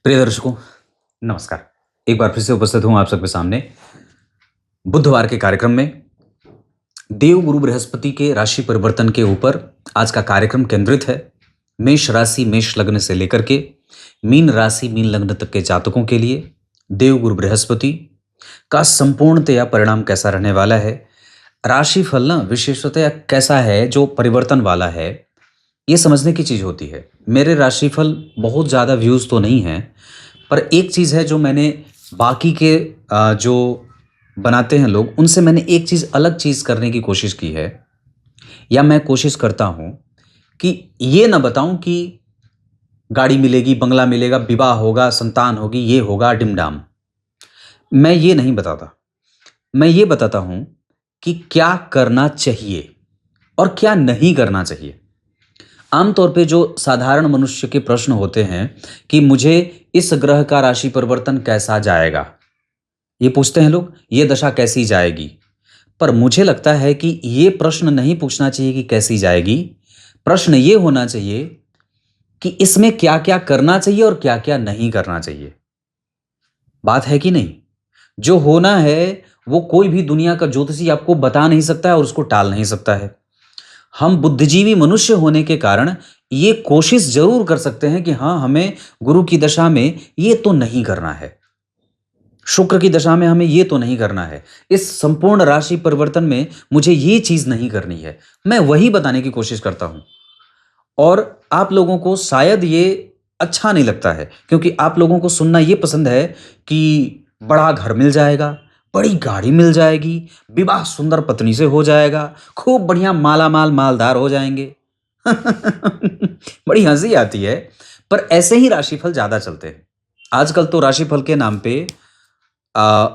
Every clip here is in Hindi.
प्रिय दर्शकों, नमस्कार। एक बार फिर से उपस्थित हूं आप सबके सामने बुधवार के कार्यक्रम में। देव गुरु बृहस्पति के राशि परिवर्तन के ऊपर आज का कार्यक्रम केंद्रित है। मेष राशि मेष लग्न से लेकर के मीन राशि मीन लग्न तक के जातकों के लिए देव गुरु बृहस्पति का संपूर्णतया परिणाम कैसा रहने वाला है। राशिफल ना विशेषतया कैसा है जो परिवर्तन वाला है, ये समझने की चीज होती है। मेरे राशिफल बहुत ज्यादा व्यूज तो नहीं है, पर एक चीज है जो मैंने बाकी के जो बनाते हैं लोग, उनसे मैंने एक चीज अलग चीज करने की कोशिश की है, या मैं कोशिश करता हूं कि ये ना बताऊं कि गाड़ी मिलेगी, बंगला मिलेगा, विवाह होगा, संतान होगी, ये होगा, डिमडाम। मैं ये नहीं बताता। मैं ये बताता हूं कि क्या करना चाहिए और क्या नहीं करना चाहिए। आमतौर पे जो साधारण मनुष्य के प्रश्न होते हैं कि मुझे इस ग्रह का राशि परिवर्तन कैसा जाएगा, ये पूछते हैं लोग, ये दशा कैसी जाएगी। पर मुझे लगता है कि ये प्रश्न नहीं पूछना चाहिए कि कैसी जाएगी। प्रश्न ये होना चाहिए कि इसमें क्या क्या करना चाहिए और क्या क्या नहीं करना चाहिए। बात है कि नहीं? जो होना है वो कोई भी दुनिया का ज्योतिषी आपको बता नहीं सकता है और उसको टाल नहीं सकता है। हम बुद्धिजीवी मनुष्य होने के कारण ये कोशिश जरूर कर सकते हैं कि हाँ, हमें गुरु की दशा में ये तो नहीं करना है, शुक्र की दशा में हमें ये तो नहीं करना है, इस संपूर्ण राशि परिवर्तन में मुझे ये चीज नहीं करनी है। मैं वही बताने की कोशिश करता हूं और आप लोगों को शायद ये अच्छा नहीं लगता है, क्योंकि आप लोगों को सुनना ये पसंद है कि बड़ा घर मिल जाएगा, बड़ी गाड़ी मिल जाएगी, विवाह सुंदर पत्नी से हो जाएगा, खूब बढ़िया माला माल मालदार हो जाएंगे। बड़ी हंसी आती है, पर ऐसे ही राशिफल ज्यादा चलते हैं आजकल। तो राशिफल के नाम पे आ,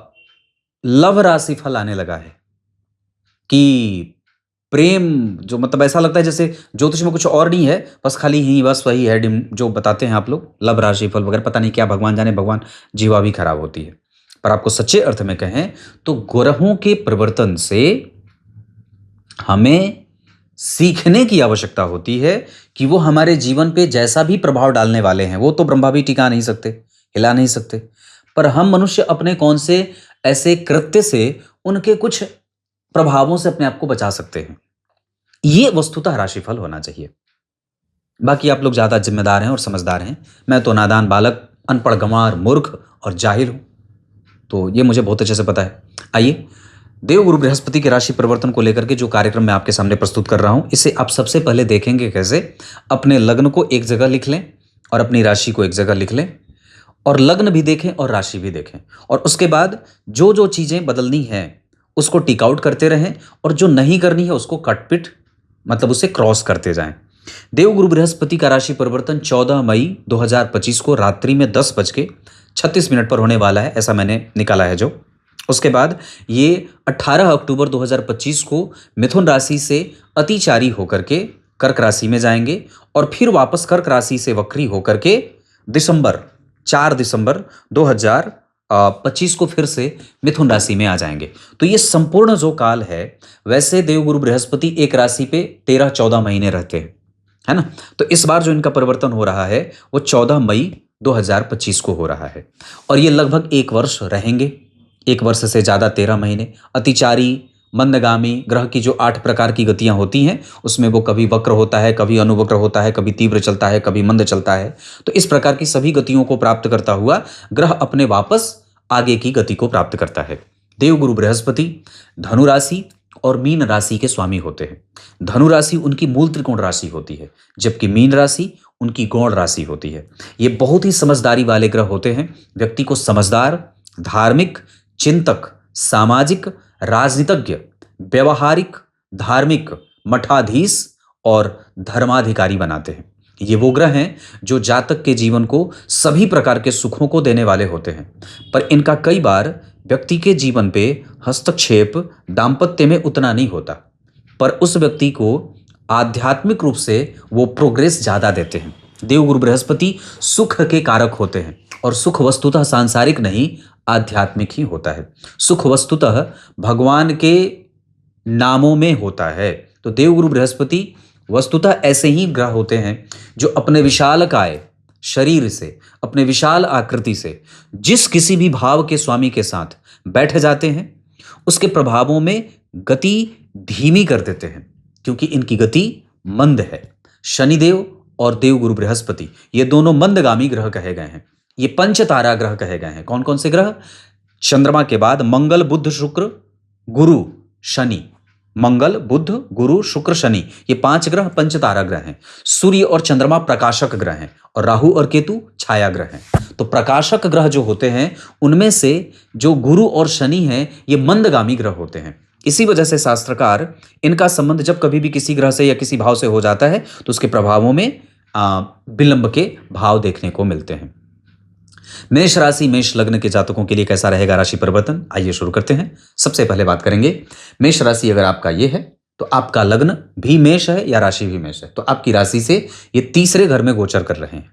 लव राशिफल आने लगा है कि प्रेम, जो मतलब ऐसा लगता है जैसे ज्योतिष में कुछ और नहीं है, बस खाली ही बस वही है जो बताते हैं आप लोग, लव राशिफल वगैरह, पता नहीं क्या, भगवान जाने, भगवान जीवा भी खराब होती है। पर आपको सच्चे अर्थ में कहें तो ग्रहों के परिवर्तन से हमें सीखने की आवश्यकता होती है कि वो हमारे जीवन पे जैसा भी प्रभाव डालने वाले हैं, वो तो ब्रह्मा भी टिका नहीं सकते, हिला नहीं सकते, पर हम मनुष्य अपने कौन से ऐसे कृत्य से उनके कुछ प्रभावों से अपने आप को बचा सकते हैं। ये वस्तुतः राशिफल होना चाहिए। बाकी आप लोग ज्यादा जिम्मेदार हैं और समझदार हैं, मैं तो नादान बालक, अनपढ़, गंवार, मूर्ख और जाहिल हूं। तो ये मुझे बहुत अच्छे से पता है। आइए, देव गुरु बृहस्पति के राशि परिवर्तन को लेकर के जो कार्यक्रम मैं आपके सामने प्रस्तुत कर रहा हूं, इसे आप सबसे पहले देखेंगे कैसे। अपने लग्न को एक जगह लिख लें और अपनी राशि को एक जगह लिख लें, और लग्न भी देखें और राशि भी देखें, और उसके बाद जो जो चीजें बदलनी है उसको टिक आउट करते रहें, और जो नहीं करनी है उसको कट पिट, मतलब उसे क्रॉस करते जाएं। देव गुरु बृहस्पति का राशि परिवर्तन 14 मई 2025 को रात्रि में 10:36 पर होने वाला है, ऐसा मैंने निकाला है जो। उसके बाद ये 18 अक्टूबर 2025 को मिथुन राशि से अतिचारी होकर के कर्क राशि में जाएंगे, और फिर वापस कर्क राशि से वक्री होकर के 4 दिसंबर 2025 को फिर से मिथुन राशि में आ जाएंगे। तो ये संपूर्ण जो काल है, वैसे देवगुरु बृहस्पति एक राशि पे 13-14 महीने रहते हैं, है ना। तो इस बार जो इनका परिवर्तन हो रहा है वो 14 मई 2025 को हो रहा है, और ये लगभग 1 वर्ष रहेंगे, 1 वर्ष से ज्यादा 13 महीने। अतिचारी मंदगामी ग्रह की जो 8 प्रकार की गतियां होती हैं, उसमें वो कभी वक्र होता है, कभी अनुवक्र होता है, कभी तीव्र चलता है, कभी मंद चलता है। तो इस प्रकार की सभी गतियों को प्राप्त करता हुआ ग्रह अपने वापस आगे की गति को प्राप्त करता है। देवगुरु बृहस्पति धनु राशि और मीन राशि के स्वामी होते हैं। धनु राशि उनकी मूल त्रिकोण राशि होती है, जबकि मीन राशि उनकी गौण राशि होती है। ये बहुत ही समझदारी वाले ग्रह होते हैं, व्यक्ति को समझदार, धार्मिक, चिंतक, सामाजिक, राजनीतिज्ञ, व्यवहारिक, धार्मिक, मठाधीश और धर्माधिकारी बनाते हैं। ये वो ग्रह हैं जो जातक के जीवन को सभी प्रकार के सुखों को देने वाले होते हैं, पर इनका कई बार व्यक्ति के जीवन पे हस्तक्षेप दाम्पत्य में उतना नहीं होता, पर उस व्यक्ति को आध्यात्मिक रूप से वो प्रोग्रेस ज्यादा देते हैं। देवगुरु बृहस्पति सुख के कारक होते हैं, और सुख वस्तुतः सांसारिक नहीं, आध्यात्मिक ही होता है। सुख वस्तुतः भगवान के नामों में होता है। तो देवगुरु बृहस्पति वस्तुतः ऐसे ही ग्रह होते हैं जो अपने विशालकाय शरीर से, अपने विशाल आकृति से जिस किसी भी भाव के स्वामी के साथ बैठ जाते हैं, उसके प्रभावों में गति धीमी कर देते हैं, क्योंकि इनकी गति मंद है। शनिदेव और देवगुरु बृहस्पति ये दोनों मंदगामी ग्रह कहे गए हैं। ये पंच तारा ग्रह कहे गए हैं। कौन कौन से ग्रह? चंद्रमा के बाद मंगल, बुध, शुक्र, गुरु, शनि। मंगल, बुध, गुरु, शुक्र, शनि, ये 5 ग्रह पंच तारा ग्रह हैं। सूर्य और चंद्रमा प्रकाशक ग्रह हैं और राहु और केतु छाया ग्रह हैं। तो प्रकाशक ग्रह जो होते हैं उनमें से जो गुरु और शनि हैं ये मंदगामी ग्रह होते हैं। इसी वजह से शास्त्रकार इनका संबंध जब कभी भी किसी ग्रह से या किसी भाव से हो जाता है तो उसके प्रभावों में विलंब के भाव देखने को मिलते हैं। मेष राशि मेष लग्न के जातकों के लिए कैसा रहेगा राशि परिवर्तन, आइए शुरू करते हैं। सबसे पहले बात करेंगे मेष राशि अगर आपका ये है तो आपका लग्न भी मेष है या राशि भी मेष है, तो आपकी राशि से ये तीसरे घर में गोचर कर रहे हैं।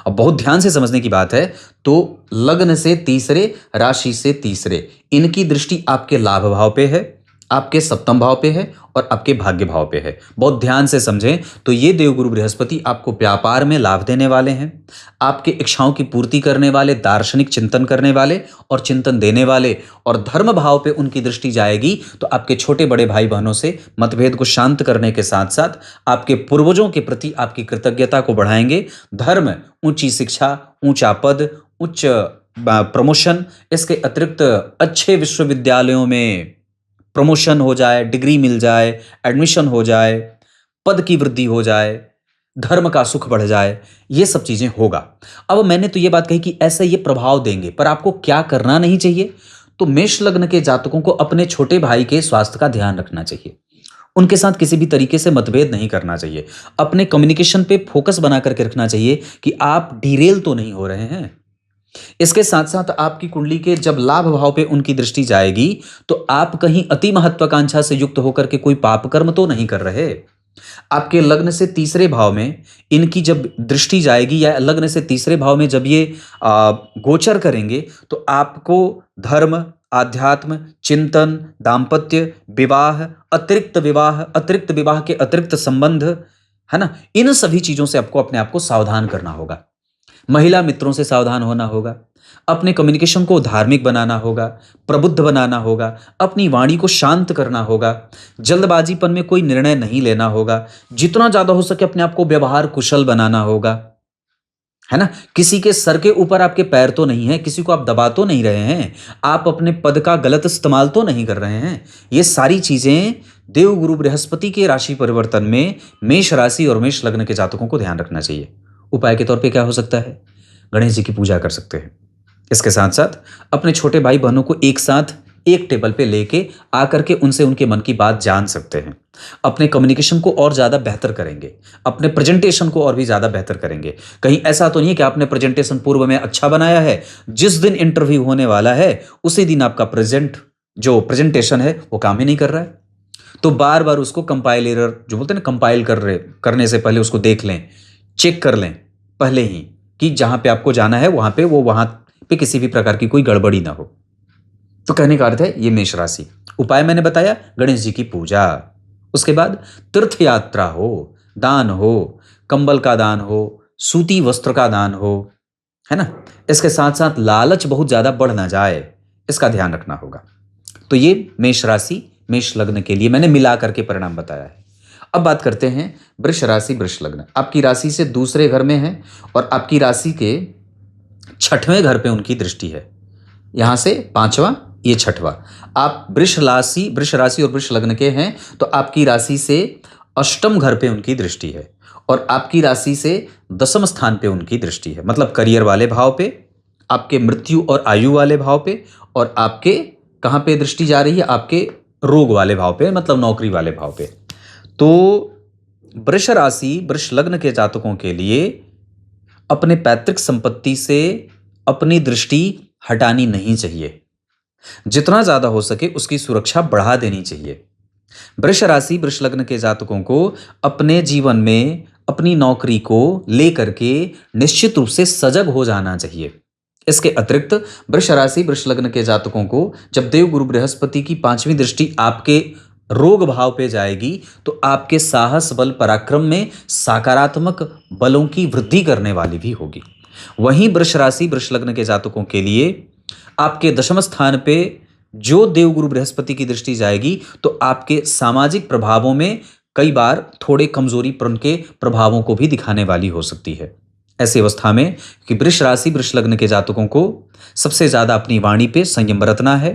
और बहुत ध्यान से समझने की बात है, तो लग्न से तीसरे, राशि से तीसरे, इनकी दृष्टि आपके लाभ भाव पे है, आपके सप्तम भाव पे है और आपके भाग्य भाव पे है। बहुत ध्यान से समझें तो ये देवगुरु बृहस्पति आपको व्यापार में लाभ देने वाले हैं, आपके इच्छाओं की पूर्ति करने वाले, दार्शनिक चिंतन करने वाले और चिंतन देने वाले, और धर्म भाव पे उनकी दृष्टि जाएगी तो आपके छोटे बड़े भाई बहनों से मतभेद को शांत करने के साथ साथ आपके पूर्वजों के प्रति आपकी कृतज्ञता को बढ़ाएंगे। धर्म, ऊंची शिक्षा, ऊंचा पद, उच्च प्रमोशन, इसके अतिरिक्त अच्छे विश्वविद्यालयों में प्रमोशन हो जाए, डिग्री मिल जाए, एडमिशन हो जाए, पद की वृद्धि हो जाए, धर्म का सुख बढ़ जाए, ये सब चीजें होगा। अब मैंने तो ये बात कही कि ऐसे ये प्रभाव देंगे, पर आपको क्या करना नहीं चाहिए? तो मेष लग्न के जातकों को अपने छोटे भाई के स्वास्थ्य का ध्यान रखना चाहिए। उनके साथ किसी भी तरीके से मतभेद नहीं करना चाहिए। अपने कम्युनिकेशन पे फोकस बना करके रखना चाहिए कि आप डिरेल तो नहीं हो रहे हैं। इसके साथ साथ आपकी कुंडली के जब लाभ भाव पे उनकी दृष्टि जाएगी तो आप कहीं अति महत्वाकांक्षा से युक्त होकर के कोई पाप कर्म तो नहीं कर रहे। आपके लग्न से तीसरे भाव में इनकी जब दृष्टि जाएगी या लग्न से तीसरे भाव में जब ये गोचर करेंगे तो आपको धर्म, आध्यात्म, चिंतन, दाम्पत्य, विवाह, अतिरिक्त विवाह के अतिरिक्त संबंध, है ना, इन सभी चीजों से आपको अपने आप को सावधान करना होगा। महिला मित्रों से सावधान होना होगा, अपने कम्युनिकेशन को धार्मिक बनाना होगा, प्रबुद्ध बनाना होगा, अपनी वाणी को शांत करना होगा, जल्दबाजीपन में कोई निर्णय नहीं लेना होगा, जितना ज्यादा हो सके अपने आप को व्यवहार कुशल बनाना होगा, है ना। किसी के सर के ऊपर आपके पैर तो नहीं है, किसी को आप दबा तो नहीं रहे हैं, आप अपने पद का गलत इस्तेमाल तो नहीं कर रहे हैं। ये सारी चीजें देवगुरु बृहस्पति के राशि परिवर्तन में मेष राशि और मेष लग्न के जातकों को ध्यान रखना चाहिए। उपाय के तौर पे क्या हो सकता है? गणेश जी की पूजा कर सकते हैं। इसके साथ साथ अपने छोटे भाई बहनों को एक साथ एक टेबल पे लेके आकर के उनसे उनके मन की बात जान सकते हैं। अपने कम्युनिकेशन को और ज़्यादा बेहतर करेंगे, अपने प्रेजेंटेशन को और भी ज़्यादा बेहतर करेंगे। कहीं ऐसा तो नहीं है कि आपने प्रेजेंटेशन पूर्व में अच्छा बनाया है, जिस दिन इंटरव्यू होने वाला है उसी दिन आपका प्रेजेंटेशन है वो काम ही नहीं कर रहा है। तो बार बार उसको कंपाइल एरर जो बोलते हैं ना, कंपाइल करने से पहले उसको देख लें, चेक कर लें पहले ही कि जहां पे आपको जाना है वहां पे किसी भी प्रकार की कोई गड़बड़ी ना हो। तो कहने का अर्थ है ये मेष राशि। उपाय मैंने बताया, गणेश जी की पूजा, उसके बाद तीर्थ यात्रा हो, दान हो, कंबल का दान हो, सूती वस्त्र का दान हो, है ना। इसके साथ साथ लालच बहुत ज्यादा बढ़ ना जाए, इसका ध्यान रखना होगा। तो ये मेष राशि मेष लग्न के लिए मैंने मिला करके परिणाम बताया है। अब बात करते हैं वृष राशि वृष लग्न। आपकी राशि से दूसरे घर में है और आपकी राशि के 6वें घर पे उनकी दृष्टि है। यहां से 5वां, ये 6वां। आप वृष राशि और वृष लग्न के हैं तो आपकी राशि से अष्टम घर पे उनकी दृष्टि है और आपकी राशि से 10वें स्थान पे उनकी दृष्टि है। मतलब करियर वाले भाव पे, आपके मृत्यु और आयु वाले भाव पे, और आपके कहां पे दृष्टि जा रही है? आपके रोग वाले भाव पे, मतलब नौकरी वाले भाव पे। तो वृष राशि वृष लग्न के जातकों के लिए अपने पैतृक संपत्ति से अपनी दृष्टि हटानी नहीं चाहिए। जितना ज्यादा हो सके उसकी सुरक्षा बढ़ा देनी चाहिए। वृष राशि वृष लग्न के जातकों को अपने जीवन में अपनी नौकरी को लेकर के निश्चित रूप से सजग हो जाना चाहिए। इसके अतिरिक्त वृष राशि वृष लग्न के जातकों को जब देवगुरु बृहस्पति की 5वीं दृष्टि आपके रोग भाव पे जाएगी तो आपके साहस बल पराक्रम में सकारात्मक बलों की वृद्धि करने वाली भी होगी। वहीं वृष राशि वृष लग्न के जातकों के लिए आपके दशम स्थान पे जो देवगुरु बृहस्पति की दृष्टि जाएगी तो आपके सामाजिक प्रभावों में कई बार थोड़े कमजोरीपन के प्रभावों को भी दिखाने वाली हो सकती है। ऐसी अवस्था में कि वृष राशि वृष लग्न के जातकों को सबसे ज्यादा अपनी वाणी पे संयम बरतना है,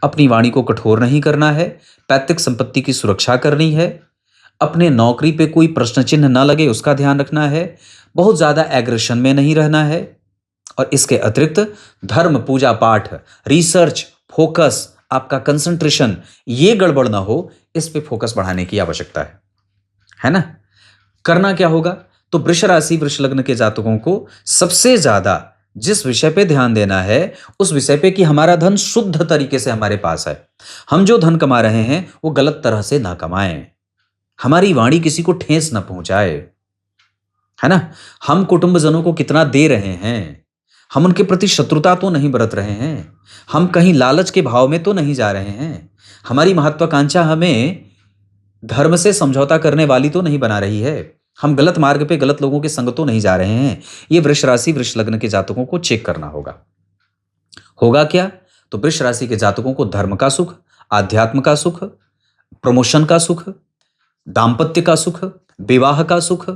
अपनी वाणी को कठोर नहीं करना है, पैतृक संपत्ति की सुरक्षा करनी है, अपने नौकरी पे कोई प्रश्न चिन्ह न लगे उसका ध्यान रखना है, बहुत ज्यादा एग्रेशन में नहीं रहना है। और इसके अतिरिक्त धर्म पूजा पाठ रिसर्च फोकस आपका कंसंट्रेशन ये गड़बड़ ना हो, इस पे फोकस बढ़ाने की आवश्यकता है ना। करना क्या होगा, तो वृष राशि वृष लग्न के जातकों को सबसे ज्यादा जिस विषय पे ध्यान देना है उस विषय पे कि हमारा धन शुद्ध तरीके से हमारे पास है, हम जो धन कमा रहे हैं वो गलत तरह से ना कमाएं, हमारी वाणी किसी को ठेस ना पहुंचाए, है ना। हम कुटुंबजनों को कितना दे रहे हैं, हम उनके प्रति शत्रुता तो नहीं बरत रहे हैं, हम कहीं लालच के भाव में तो नहीं जा रहे हैं, हमारी महत्वाकांक्षा हमें धर्म से समझौता करने वाली तो नहीं बना रही है, हम गलत मार्ग पे गलत लोगों के संग तो नहीं जा रहे हैं। ये वृष राशि वृष लग्न के जातकों को चेक करना होगा। होगा क्या, तो वृष राशि के जातकों को धर्म का सुख, आध्यात्म का सुख, प्रमोशन का सुख, दाम्पत्य का सुख, विवाह का सुख,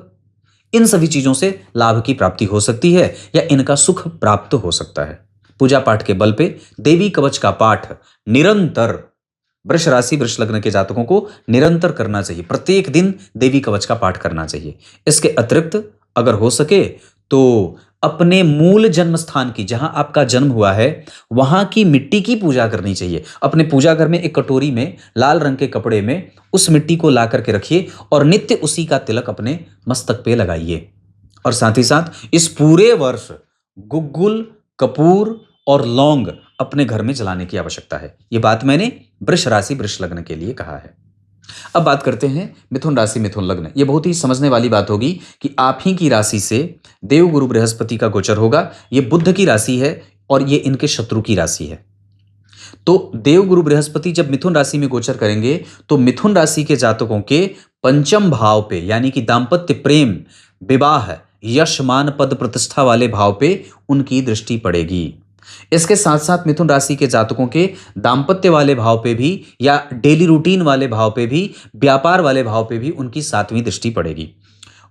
इन सभी चीजों से लाभ की प्राप्ति हो सकती है या इनका सुख प्राप्त हो सकता है। पूजा पाठ के बल पे देवी कवच का पाठ निरंतर वृष राशि वृष लग्न के जातकों को निरंतर करना चाहिए, प्रत्येक दिन देवी कवच का पाठ करना चाहिए। इसके अतिरिक्त अगर हो सके तो अपने मूल जन्म स्थान की, जहां आपका जन्म हुआ है वहां की मिट्टी की पूजा करनी चाहिए। अपने पूजा घर में एक कटोरी में लाल रंग के कपड़े में उस मिट्टी को ला करके रखिए और नित्य उसी का तिलक अपने मस्तक पे लगाइए। और साथ ही साथ इस पूरे वर्ष गुग्गुल, कपूर और लौंग अपने घर में जलाने की आवश्यकता है। यह बात मैंने वृष राशि वृष लग्न के लिए कहा है। अब बात करते हैं मिथुन राशि मिथुन लग्न। यह बहुत ही समझने वाली बात होगी कि आप ही की राशि से देवगुरु बृहस्पति का गोचर होगा। यह बुध की राशि है और यह इनके शत्रु की राशि है। तो देवगुरु बृहस्पति जब मिथुन राशि में गोचर करेंगे तो मिथुन राशि के जातकों के पंचम भाव पे, यानी कि दाम्पत्य प्रेम विवाह यश मान पद प्रतिष्ठा वाले भाव पे उनकी दृष्टि पड़ेगी। इसके साथ साथ मिथुन राशि के जातकों के दाम्पत्य वाले भाव पे भी या डेली रूटीन वाले भाव पे भी, व्यापार वाले भाव पे भी उनकी 7वीं दृष्टि पड़ेगी।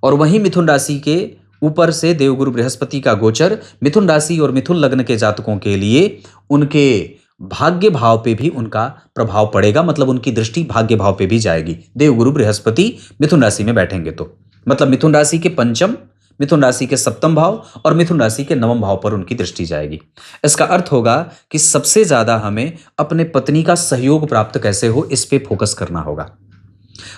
और वहीं मिथुन राशि के ऊपर से देवगुरु बृहस्पति का गोचर मिथुन राशि और मिथुन लग्न के जातकों के लिए उनके भाग्य भाव पे भी उनका प्रभाव पड़ेगा, मतलब उनकी दृष्टि भाग्य भाव पे भी जाएगी। देवगुरु बृहस्पति मिथुन राशि में बैठेंगे तो मतलब मिथुन राशि के पंचम, मिथुन राशि के सप्तम भाव और मिथुन राशि के नवम भाव पर उनकी दृष्टि जाएगी। इसका अर्थ होगा कि सबसे ज्यादा हमें अपने पत्नी का सहयोग प्राप्त कैसे हो, इस पे फोकस करना होगा।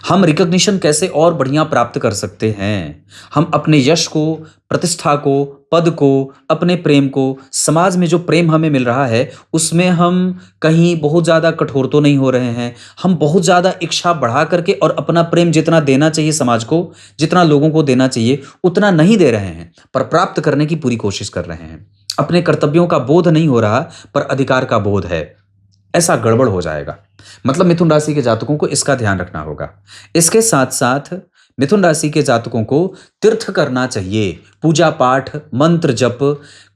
हम रिकॉग्निशन कैसे और बढ़िया प्राप्त कर सकते हैं, हम अपने यश को, प्रतिष्ठा को, पद को, अपने प्रेम को, समाज में जो प्रेम हमें मिल रहा है उसमें हम कहीं बहुत ज्यादा कठोर तो नहीं हो रहे हैं, हम बहुत ज्यादा इच्छा बढ़ा करके और अपना प्रेम जितना देना चाहिए समाज को, जितना लोगों को देना चाहिए उतना नहीं दे रहे हैं, पर प्राप्त करने की पूरी कोशिश कर रहे हैं। अपने कर्तव्यों का बोध नहीं हो रहा पर अधिकार का बोध है, ऐसा गड़बड़ हो जाएगा। मतलब मिथुन राशि के जातकों को इसका ध्यान रखना होगा। इसके साथ साथ मिथुन राशि के जातकों को तीर्थ करना चाहिए, पूजा पाठ, मंत्र जप,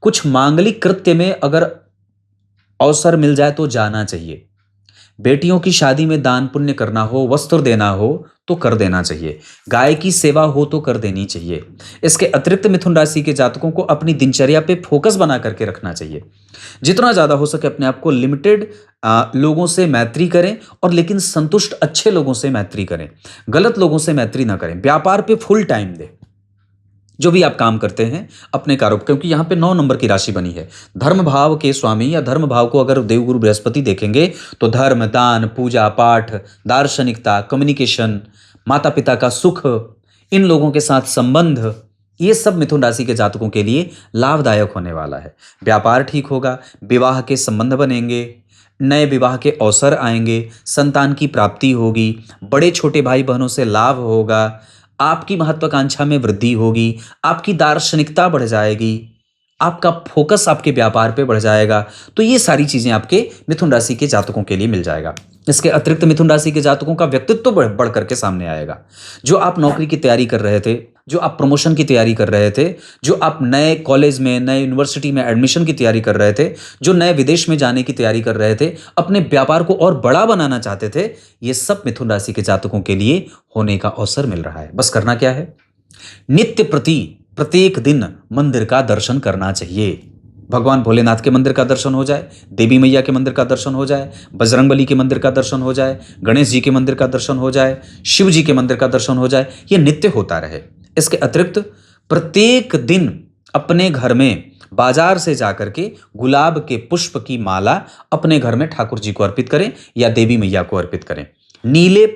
कुछ मांगलिक कृत्य में अगर अवसर मिल जाए तो जाना चाहिए। बेटियों की शादी में दान पुण्य करना हो, वस्त्र देना हो तो कर देना चाहिए, गाय की सेवा हो तो कर देनी चाहिए। इसके अतिरिक्त मिथुन राशि के जातकों को अपनी दिनचर्या पे फोकस बना करके रखना चाहिए। जितना ज्यादा हो सके अपने आप को लिमिटेड लोगों से मैत्री करें और लेकिन संतुष्ट अच्छे लोगों से मैत्री करें, गलत लोगों से मैत्री ना करें। व्यापार पे फुल टाइम दें, जो भी आप काम करते हैं अपने कारोबार, क्योंकि यहां पे 9 नंबर की राशि बनी है। धर्म भाव के स्वामी या धर्म भाव को अगर देवगुरु बृहस्पति देखेंगे तो धर्म, दान, पूजा पाठ, दार्शनिकता, कम्युनिकेशन, माता पिता का सुख, इन लोगों के साथ संबंध, ये सब मिथुन राशि के जातकों के लिए लाभदायक होने वाला है। व्यापार ठीक होगा, विवाह के संबंध बनेंगे, नए विवाह के अवसर आएंगे, संतान की प्राप्ति होगी, बड़े छोटे भाई बहनों से लाभ होगा, आपकी महत्वाकांक्षा में वृद्धि होगी, आपकी दार्शनिकता बढ़ जाएगी, आपका फोकस आपके व्यापार पे बढ़ जाएगा। तो ये सारी चीजें आपके मिथुन राशि के जातकों के लिए मिल जाएगा। इसके अतिरिक्त मिथुन राशि के जातकों का व्यक्तित्व बढ़ करके सामने आएगा। जो आप नौकरी की तैयारी कर रहे थे, जो आप प्रमोशन की तैयारी कर रहे थे, जो आप नए कॉलेज में, नए यूनिवर्सिटी में एडमिशन की तैयारी कर रहे थे, जो नए विदेश में जाने की तैयारी कर रहे थे, अपने व्यापार को और बड़ा बनाना चाहते थे, ये सब मिथुन राशि के जातकों के लिए होने का अवसर मिल रहा है। बस करना क्या है, नित्य प्रति प्रत्येक दिन मंदिर का दर्शन करना चाहिए। भगवान भोलेनाथ के मंदिर का दर्शन हो जाए, देवी मैया के मंदिर का दर्शन हो जाए, बजरंगबली के मंदिर का दर्शन हो जाए, गणेश जी के मंदिर का दर्शन हो जाए, शिव जी के मंदिर का दर्शन हो जाए, ये नित्य होता रहे। इसके अतिरिक्त प्रत्येक दिन अपने घर में बाजार से जाकर के गुलाब के पुष्प की माला अपने घर में ठाकुर जी को अर्पित करें या देवी मैया को अर्पित करें। नीले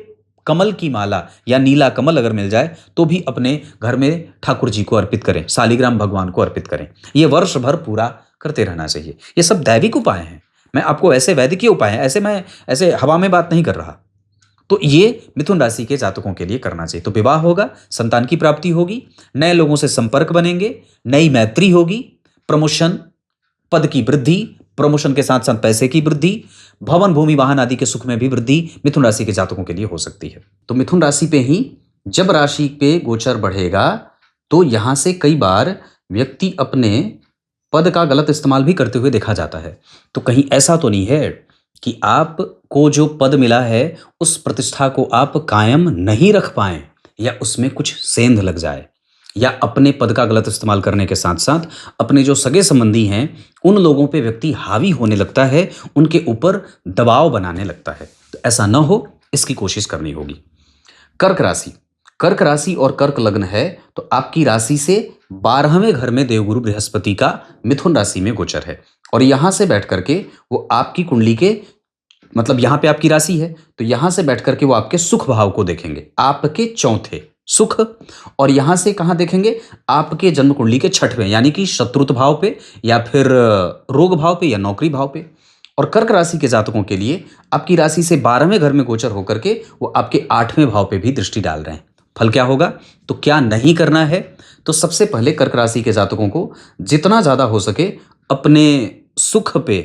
कमल की माला या नीला कमल अगर मिल जाए तो भी अपने घर में ठाकुर जी को अर्पित करें, शालिग्राम भगवान को अर्पित करें। ये वर्ष भर पूरा करते रहना चाहिए। ये सब दैविक उपाय हैं। मैं आपको ऐसे वैदिकीय उपाय हैं, मैं ऐसे हवा में बात नहीं कर रहा। तो ये मिथुन राशि के जातकों के लिए करना चाहिए। तो विवाह होगा, संतान की प्राप्ति होगी, नए लोगों से संपर्क बनेंगे, नई मैत्री होगी, प्रमोशन, पद की वृद्धि, प्रमोशन के साथ साथ पैसे की वृद्धि, भवन भूमि वाहन आदि के सुख में भी वृद्धि मिथुन राशि के जातकों के लिए हो सकती है। तो मिथुन राशि पे ही जब राशि पे गोचर बढ़ेगा तो यहां से कई बार व्यक्ति अपने पद का गलत इस्तेमाल भी करते हुए देखा जाता है। तो कहीं ऐसा तो नहीं है कि आपको जो पद मिला है उस प्रतिष्ठा को आप कायम नहीं रख पाए या उसमें कुछ सेंध लग जाए, या अपने पद का गलत इस्तेमाल करने के साथ साथ अपने जो सगे संबंधी हैं उन लोगों पे व्यक्ति हावी होने लगता है, उनके ऊपर दबाव बनाने लगता है। तो ऐसा न हो, इसकी कोशिश करनी होगी। कर्क राशि, कर्क राशि और कर्क लग्न है तो आपकी राशि से 12वें घर में देवगुरु बृहस्पति का मिथुन राशि में गोचर है और यहां से बैठ करके वो आपकी कुंडली के, मतलब यहां पे आपकी राशि है तो यहां से बैठ करके वो आपके सुख भाव को देखेंगे, आपके चौथे सुख, और यहां से कहां देखेंगे, आपके जन्म कुंडली के छठवें यानी कि शत्रुत भाव पे या फिर रोग भाव पे या नौकरी भाव पे। और कर्क राशि के जातकों के लिए आपकी राशि से 12वें घर में गोचर होकर के वो आपके 8वें भाव पे भी दृष्टि डाल रहे हैं। फल क्या होगा, तो क्या नहीं करना है, तो सबसे पहले कर्क राशि के जातकों को जितना ज्यादा हो सके अपने सुख पे,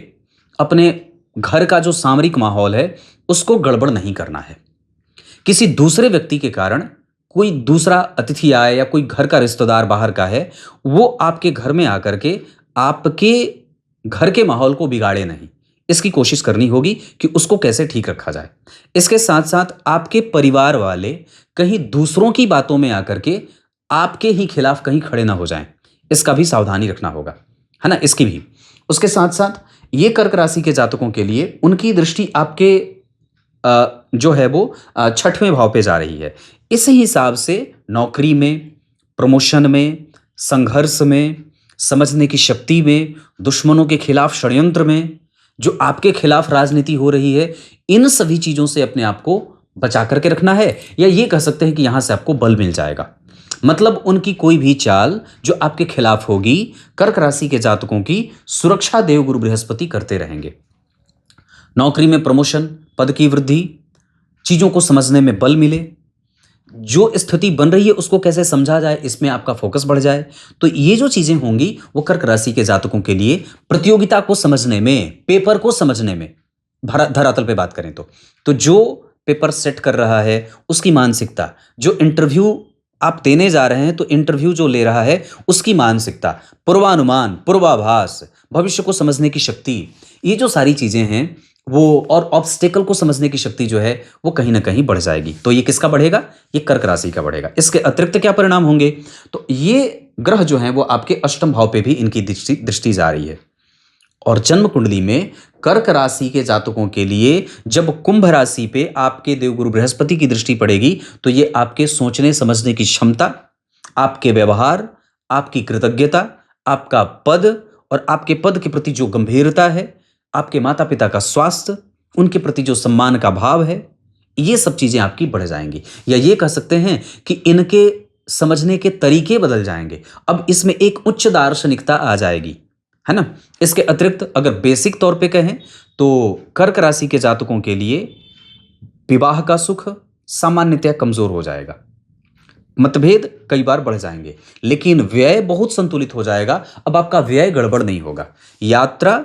अपने घर का जो सामरिक माहौल है उसको गड़बड़ नहीं करना है। किसी दूसरे व्यक्ति के कारण कोई दूसरा अतिथि आए या कोई घर का रिश्तेदार बाहर का है, वो आपके घर में आकर के आपके घर के माहौल को बिगाड़े नहीं, इसकी कोशिश करनी होगी कि उसको कैसे ठीक रखा जाए। इसके साथ साथ आपके परिवार वाले कहीं दूसरों की बातों में आकर के आपके ही खिलाफ कहीं खड़े ना हो जाएं, इसका भी सावधानी रखना होगा, है ना, इसकी भी। उसके साथ साथ ये कर्क राशि के जातकों के लिए उनकी दृष्टि आपके जो है वो छठवें भाव पे जा रही है। इस हिसाब से नौकरी में, प्रमोशन में, संघर्ष में, समझने की शक्ति में, दुश्मनों के खिलाफ षड्यंत्र में, जो आपके खिलाफ राजनीति हो रही है, इन सभी चीजों से अपने आप को बचा करके रखना है, या ये कह सकते हैं कि यहां से आपको बल मिल जाएगा। मतलब उनकी कोई भी चाल जो आपके खिलाफ होगी, कर्क राशि के जातकों की सुरक्षा देवगुरु बृहस्पति करते रहेंगे। नौकरी में प्रमोशन, पद की वृद्धि, चीजों को समझने में बल मिले, जो स्थिति बन रही है उसको कैसे समझा जाए, इसमें आपका फोकस बढ़ जाए। तो ये जो चीजें होंगी वो कर्क राशि के जातकों के लिए प्रतियोगिता को समझने में, पेपर को समझने में, धरातल पे बात करें तो जो पेपर सेट कर रहा है उसकी मानसिकता, जो इंटरव्यू आप देने जा रहे हैं तो इंटरव्यू जो ले रहा है उसकी मानसिकता, पूर्वानुमान, पूर्वाभास, भविष्य को समझने की शक्ति, ये जो सारी चीजें हैं वो, और ऑब्स्टेकल को समझने की शक्ति जो है वो कहीं ना कहीं बढ़ जाएगी। तो ये किसका बढ़ेगा, ये कर्क राशि का बढ़ेगा। इसके अतिरिक्त क्या परिणाम होंगे, तो ये ग्रह जो हैं वो आपके अष्टम भाव पे भी इनकी दृष्टि जा रही है। और जन्म कुंडली में कर्क राशि के जातकों के लिए जब कुंभ राशि पे आपके देवगुरु बृहस्पति की दृष्टि पड़ेगी तो ये आपके सोचने समझने की क्षमता, आपके व्यवहार, आपकी कृतज्ञता, आपका पद और आपके पद के प्रति जो गंभीरता है, आपके माता पिता का स्वास्थ्य, उनके प्रति जो सम्मान का भाव है, ये सब चीजें आपकी बढ़ जाएंगी। या ये कह सकते हैं कि इनके समझने के तरीके बदल जाएंगे। अब इसमें एक उच्च दार्शनिकता आ जाएगी, है ना। इसके अतिरिक्त अगर बेसिक तौर पे कहें तो कर्क राशि के जातकों के लिए विवाह का सुख सामान्यतः कमजोर हो जाएगा। मतभेद कई बार बढ़ जाएंगे, लेकिन व्यय बहुत संतुलित हो जाएगा। अब आपका व्यय गड़बड़ नहीं होगा। यात्रा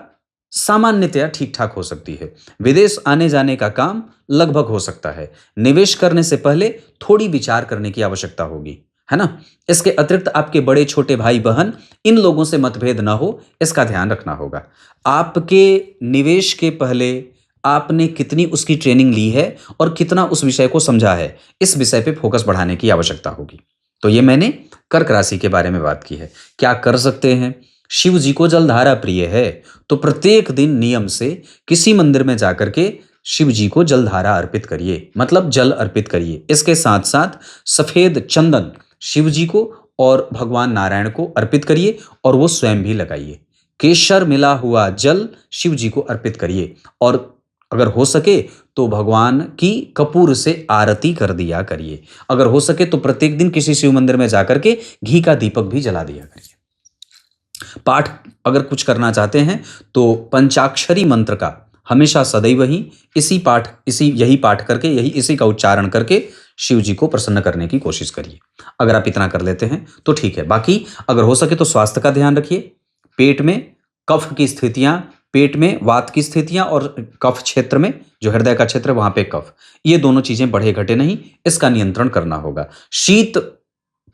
सामान्यतया ठीक ठाक हो सकती है। विदेश आने जाने का काम लगभग हो सकता है। निवेश करने से पहले थोड़ी विचार करने की आवश्यकता होगी, है ना। इसके अतिरिक्त आपके बड़े छोटे भाई बहन, इन लोगों से मतभेद ना हो, इसका ध्यान रखना होगा। आपके निवेश के पहले आपने कितनी उसकी ट्रेनिंग ली है और कितना उस विषय को समझा है, इस विषय पे फोकस बढ़ाने की आवश्यकता होगी। तो ये मैंने कर्क राशि के बारे में बात की है। क्या कर सकते हैं? शिव जी को जलधारा प्रिय है, तो प्रत्येक दिन नियम से किसी मंदिर में जाकर के शिव जी को जलधारा अर्पित करिए, मतलब जल अर्पित करिए। इसके साथ साथ सफेद चंदन शिव जी को और भगवान नारायण को अर्पित करिए और वो स्वयं भी लगाइए। केशर मिला हुआ जल शिव जी को अर्पित करिए और अगर हो सके तो भगवान की कपूर से आरती कर दिया करिए। अगर हो सके तो प्रत्येक दिन किसी शिव मंदिर में जाकर के घी का दीपक भी जला दिया करिए। पाठ अगर कुछ करना चाहते हैं तो पंचाक्षरी मंत्र का हमेशा सदैव ही यही पाठ करके, इसी का उच्चारण करके शिव जी को प्रसन्न करने की कोशिश करिए। अगर आप इतना कर लेते हैं तो ठीक है। बाकी अगर हो सके तो स्वास्थ्य का ध्यान रखिए। पेट में कफ की स्थितियां, पेट में वात की स्थितियां और कफ क्षेत्र में, जो हृदय का क्षेत्र है वहां पे कफ, ये दोनों चीजें बढ़े घटे नहीं, इसका नियंत्रण करना होगा। शीत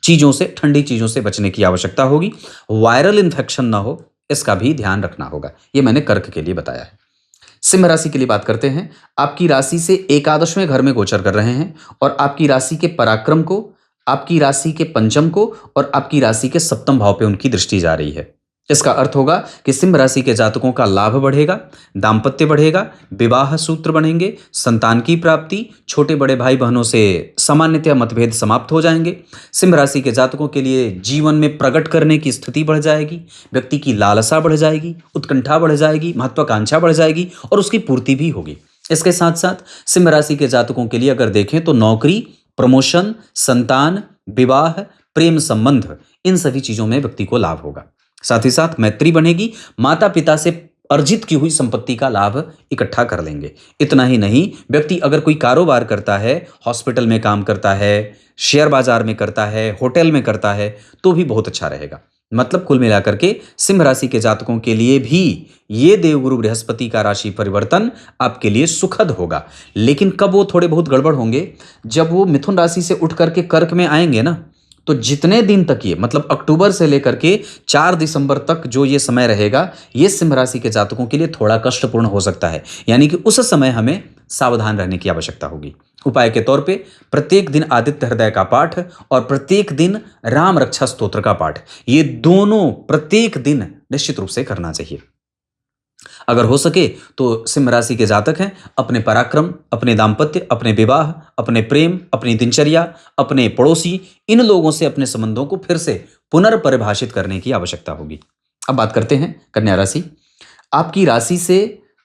चीजों से, ठंडी चीजों से बचने की आवश्यकता होगी। वायरल इन्फेक्शन ना हो, इसका भी ध्यान रखना होगा। ये मैंने कर्क के लिए बताया है। सिंह राशि के लिए बात करते हैं। आपकी राशि से एकादशवें घर में गोचर कर रहे हैं और आपकी राशि के पराक्रम को, आपकी राशि के पंचम को और आपकी राशि के सप्तम भाव पे उनकी दृष्टि जा रही है। इसका अर्थ होगा कि सिंह राशि के जातकों का लाभ बढ़ेगा, दांपत्य बढ़ेगा, विवाह सूत्र बनेंगे, संतान की प्राप्ति, छोटे बड़े भाई बहनों से सामान्यतः मतभेद समाप्त हो जाएंगे। सिंह राशि के जातकों के लिए जीवन में प्रकट करने की स्थिति बढ़ जाएगी, व्यक्ति की लालसा बढ़ जाएगी, उत्कंठा बढ़ जाएगी, महत्वाकांक्षा बढ़ जाएगी और उसकी पूर्ति भी होगी। इसके साथ साथ सिंह राशि के जातकों के लिए अगर देखें तो नौकरी, प्रमोशन, संतान, विवाह, प्रेम संबंध, इन सभी चीजों में व्यक्ति को लाभ होगा। साथ ही साथ मैत्री बनेगी, माता पिता से अर्जित की हुई संपत्ति का लाभ इकट्ठा कर लेंगे। इतना ही नहीं, व्यक्ति अगर कोई कारोबार करता है, हॉस्पिटल में काम करता है, शेयर बाजार में करता है, होटल में करता है, तो भी बहुत अच्छा रहेगा। मतलब कुल मिलाकर के सिंह राशि के जातकों के लिए भी ये देवगुरु बृहस्पति का राशि परिवर्तन आपके लिए सुखद होगा। लेकिन कब वो थोड़े बहुत गड़बड़ होंगे? जब वो मिथुन राशि से उठ करके कर्क में आएंगे ना, तो जितने दिन तक ये, मतलब अक्टूबर से लेकर के 4 दिसंबर तक जो ये समय रहेगा, ये सिंह राशि के जातकों के लिए थोड़ा कष्टपूर्ण हो सकता है। यानी कि उस समय हमें सावधान रहने की आवश्यकता होगी। उपाय के तौर पे प्रत्येक दिन आदित्य हृदय का पाठ और प्रत्येक दिन राम रक्षा स्तोत्र का पाठ, ये दोनों प्रत्येक दिन निश्चित रूप से करना चाहिए। अगर हो सके तो सिंह राशि के जातक हैं, अपने पराक्रम, अपने दांपत्य, अपने विवाह, अपने प्रेम, अपनी दिनचर्या, अपने पड़ोसी, इन लोगों से अपने संबंधों को फिर से पुनर्परिभाषित करने की आवश्यकता होगी। अब बात करते हैं कन्या राशि। आपकी राशि से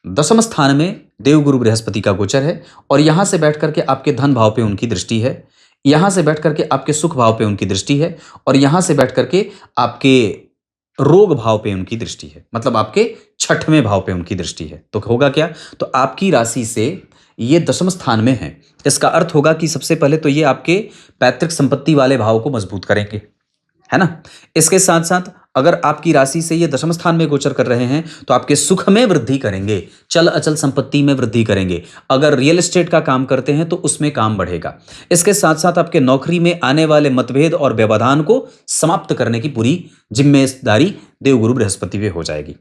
दशम स्थान में देवगुरु बृहस्पति का गोचर है और यहां से बैठ करके आपके धन भाव पे उनकी दृष्टि है, यहां से बैठ करके आपके सुख भाव पे उनकी दृष्टि है और यहां से बैठ करके आपके रोग भाव पे उनकी दृष्टि है, मतलब आपके छठवें भाव पे उनकी दृष्टि है। तो होगा क्या? तो आपकी राशि से ये दशम स्थान में है। इसका अर्थ होगा कि सबसे पहले तो ये आपके पैतृक संपत्ति वाले भाव को मजबूत करेंगे, है ना। इसके साथ साथ अगर आपकी राशि से ये दशम स्थान में गोचर कर रहे हैं तो आपके सुख में वृद्धि करेंगे, चल अचल संपत्ति में वृद्धि करेंगे। अगर रियल एस्टेट का काम करते हैं तो उसमें काम बढ़ेगा। इसके साथ साथ आपके नौकरी में आने वाले मतभेद और व्यवधान को समाप्त करने की पूरी जिम्मेदारी देवगुरु बृहस्पति पे हो जाएगी।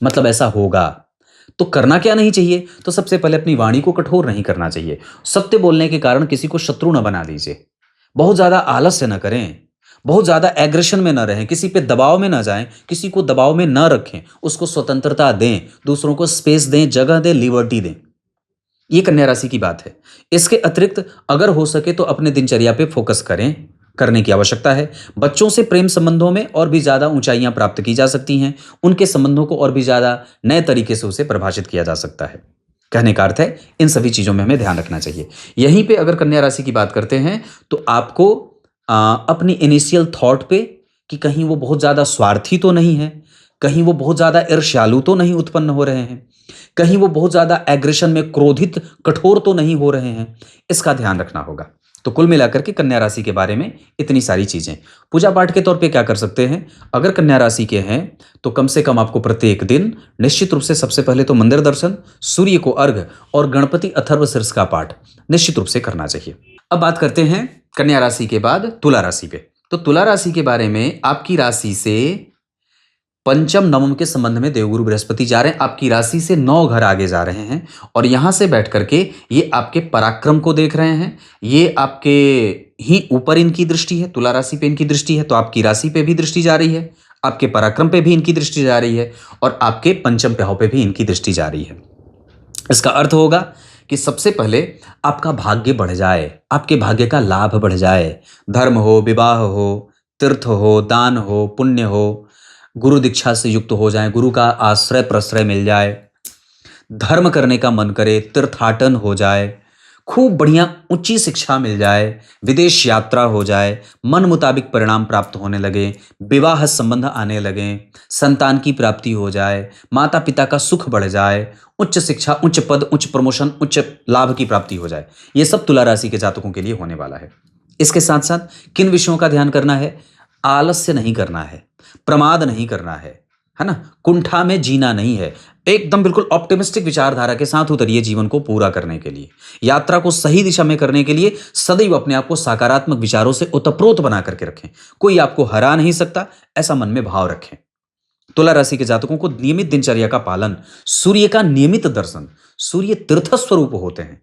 मतलब ऐसा होगा। तो करना क्या नहीं चाहिए? तो सबसे पहले अपनी वाणी को कठोर नहीं करना चाहिए। सत्य बोलने के कारण किसी को शत्रु न बना दीजिए। बहुत ज्यादा आलस्य न करें, बहुत ज्यादा एग्रेशन में न रहें, किसी पे दबाव में न जाएं, किसी को दबाव में न रखें, उसको स्वतंत्रता दें, दूसरों को स्पेस दें, जगह दें, लिबर्टी दें। ये कन्या राशि की बात है। इसके अतिरिक्त अगर हो सके तो अपने दिनचर्या पे फोकस करने की आवश्यकता है। बच्चों से प्रेम संबंधों में और भी ज्यादा ऊंचाइयां प्राप्त की जा सकती हैं, उनके संबंधों को और भी ज्यादा नए तरीके से उसे परिभाषित किया जा सकता है। कहने का अर्थ है इन सभी चीजों में हमें ध्यान रखना चाहिए। यहीं पे अगर कन्या राशि की बात करते हैं तो आपको अपनी इनिशियल थॉट पे कि कहीं वो बहुत ज्यादा स्वार्थी तो नहीं है, कहीं वो बहुत ज्यादा ईर्ष्यालु तो नहीं उत्पन्न हो रहे हैं, कहीं वो बहुत ज्यादा एग्रेशन में क्रोधित कठोर तो नहीं हो रहे हैं, इसका ध्यान रखना होगा। तो कुल मिलाकर के कन्या राशि के बारे में इतनी सारी चीजें। पूजा पाठ के तौर पे क्या कर सकते हैं, अगर कन्या राशि के हैं तो कम से कम आपको प्रत्येक दिन निश्चित रूप से सबसे पहले तो मंदिर दर्शन, सूर्य को अर्घ और गणपति अथर्वशीर्ष का पाठ निश्चित रूप से करना चाहिए। अब बात करते हैं कन्या राशि के बाद तुला राशि पे। तो तुला राशि के बारे में, आपकी राशि से पंचम नवम के संबंध में देवगुरु बृहस्पति जा रहे हैं, आपकी राशि से 9 घर आगे जा रहे हैं और यहां से बैठ करके ये आपके पराक्रम को देख रहे हैं। ये आपके ही ऊपर इनकी दृष्टि है, तुला राशि पे इनकी दृष्टि है, तो आपकी राशि पे भी दृष्टि जा रही है, आपके पराक्रम पे भी इनकी दृष्टि जा रही है और आपके पंचम भाव पे भी इनकी दृष्टि जा रही है। इसका अर्थ होगा कि सबसे पहले आपका भाग्य बढ़ जाए, आपके भाग्य का लाभ बढ़ जाए, धर्म हो, विवाह हो, तीर्थ हो, दान हो, पुण्य हो, गुरु दीक्षा से युक्त हो जाए, गुरु का आश्रय प्रश्रय मिल जाए, धर्म करने का मन करे, तीर्थाटन हो जाए, खूब बढ़िया ऊंची शिक्षा मिल जाए, विदेश यात्रा हो जाए, मन मुताबिक परिणाम प्राप्त होने लगे, विवाह संबंध आने लगे, संतान की प्राप्ति हो जाए, माता पिता का सुख बढ़ जाए, उच्च शिक्षा, उच्च पद, उच्च प्रमोशन, उच्च लाभ की प्राप्ति हो जाए। ये सब तुला राशि के जातकों के लिए होने वाला है। इसके साथ साथ किन विषयों का ध्यान करना है, आलस्य नहीं करना है, प्रमाद नहीं करना है ना, कुंठा में जीना नहीं है, एकदम बिल्कुल ऑप्टिमिस्टिक विचारधारा के साथ उतरिए जीवन को पूरा करने के लिए, यात्रा को सही दिशा में करने के लिए सदैव अपने आप को सकारात्मक विचारों से ओतप्रोत बना करके रखें। कोई आपको हरा नहीं सकता, ऐसा मन में भाव रखें। तुला राशि के जातकों को नियमित दिनचर्या का पालन, सूर्य का नियमित दर्शन, सूर्य तीर्थ स्वरूप होते हैं,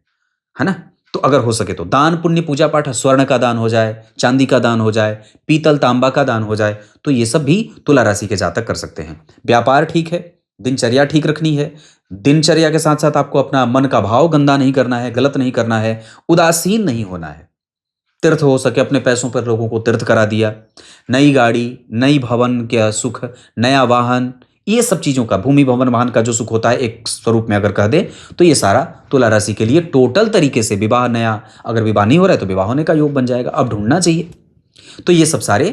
है ना, तो अगर हो सके तो दान पुण्य पूजा पाठ, स्वर्ण का दान हो जाए, चांदी का दान हो जाए, पीतल तांबा का दान हो जाए, तो ये सब भी तुला राशि के जातक कर सकते हैं। व्यापार ठीक है, दिनचर्या ठीक रखनी है, दिनचर्या के साथ साथ आपको अपना मन का भाव गंदा नहीं करना है, गलत नहीं करना है, उदासीन नहीं होना है। तीर्थ हो सके अपने पैसों पर लोगों को तीर्थ करा दिया, नई गाड़ी, नई भवन का सुख, नया वाहन, ये सब चीजों का, भूमि भवन वाहन का जो सुख होता है एक स्वरूप में अगर कह दे तो ये सारा तुला राशि के लिए टोटल तरीके से, विवाह नया, अगर विवाह नहीं हो रहा है तो विवाह होने का योग बन जाएगा, अब ढूंढना चाहिए। तो ये सब सारे